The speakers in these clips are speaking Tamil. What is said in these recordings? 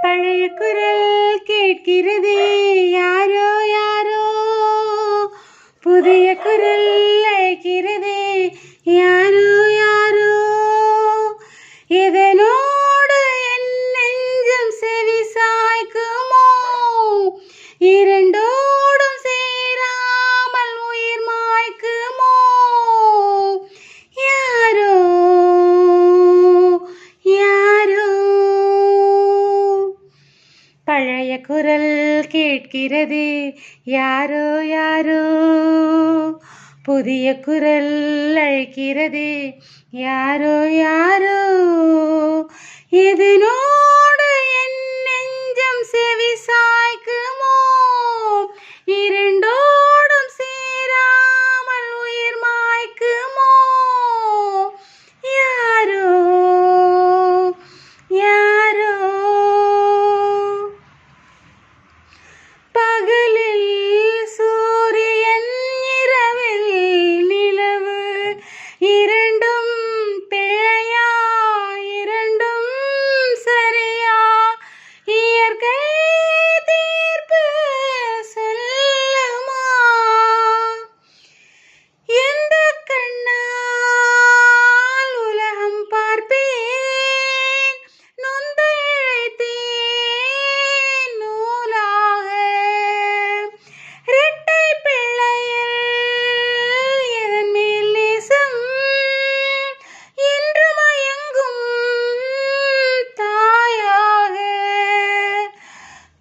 பழைய குரல் கேட்கிறதே, யாரோ யாரோ புதிய குரல் அழைக்கிறதே, யாரோ யாரோ. எதனோடு என் நெஞ்சம் செவி சாய்க்குமோ, இரண்டோடும் சேராமல் உயிர் மாய்க்குமோ, யாரோ யாரோ. பழைய குரல் கேட்கிறது, யாரோ யாரோ புதிய குரல் அழைக்கிறது, யாரோ யாரோ. எதனோடு என் நெஞ்சம் செவி சாய்க்குமோ, இரண்டோடும் சேராமல் உயிர் மாய்க்குமோ, யாரோ யாரோ. பகலில் சூரியன், இரவில் நிலவு, இரண்டும் பிழையா, இரண்டும் சரியா, இயற்கை தீர்ப்பு சொல்லுமா. எந்த கண்ணால் உலகம் பார்ப்பேன், நொந்து இழைத்தேன் நூலாக. இரட்டை பிள்ளையில் எதன் மேல் நேசம் என்று மயங்கும் தாயாக.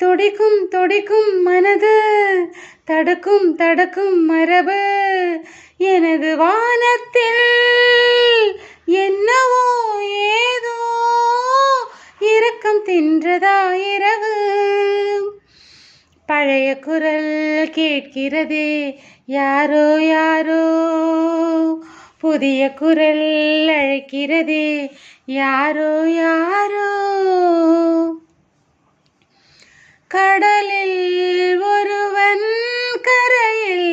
துடிக்கும் துடிக்கும் மனது, தடுக்கும் தடுக்கும் மரபு, எனது வானத்தில் என்னவோ ஏதோ இரக்கம் தின்றதா இரவு. பழைய குரல் கேட்கிறதே, யாரோ யாரோ புதிய குரல் அழைக்கிறதே, யாரோ யாரோ. கடலில் ஒருவன், கரையில்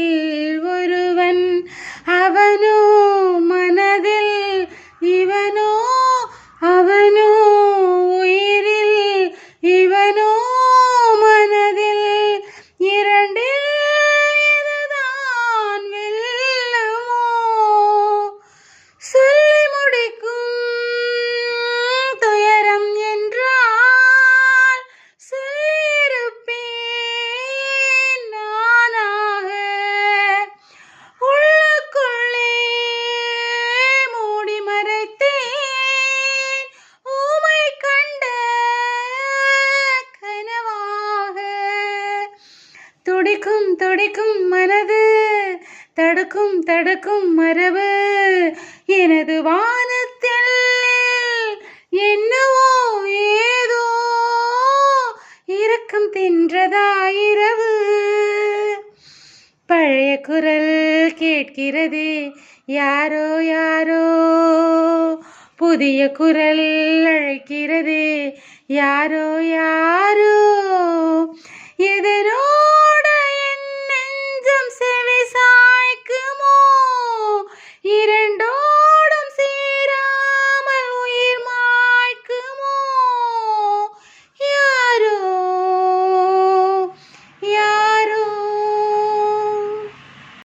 ஒருவன், அவனோ மனதில் இவனோ, அவனோ உயிரில் இவனோ மனதில், இரண்டில் எதுதான் வெல்லுமோ. சொல்லி முடிக்கும் துயரம் என்றால் சொல்லியிருப்பேன் நானாக. உள்ளுக்குள்ளே மூடி மறைத்தேன் ஊமை கண்ட கனவாக. துடிக்கும் துடிக்கும் மனது, தடுக்கும் தடுக்கும் மரபு, எனது வானத்தில் என்னவோ ஏதோ இரக்கம் தின்றதா இரவு. பழைய குரல் கேட்கிறது, யாரோ யாரோ புதிய குரல் அழைக்கிறது, யாரோ யாரோ. எதனோடு என் நெஞ்சம் செவி சாய்க்குமோ,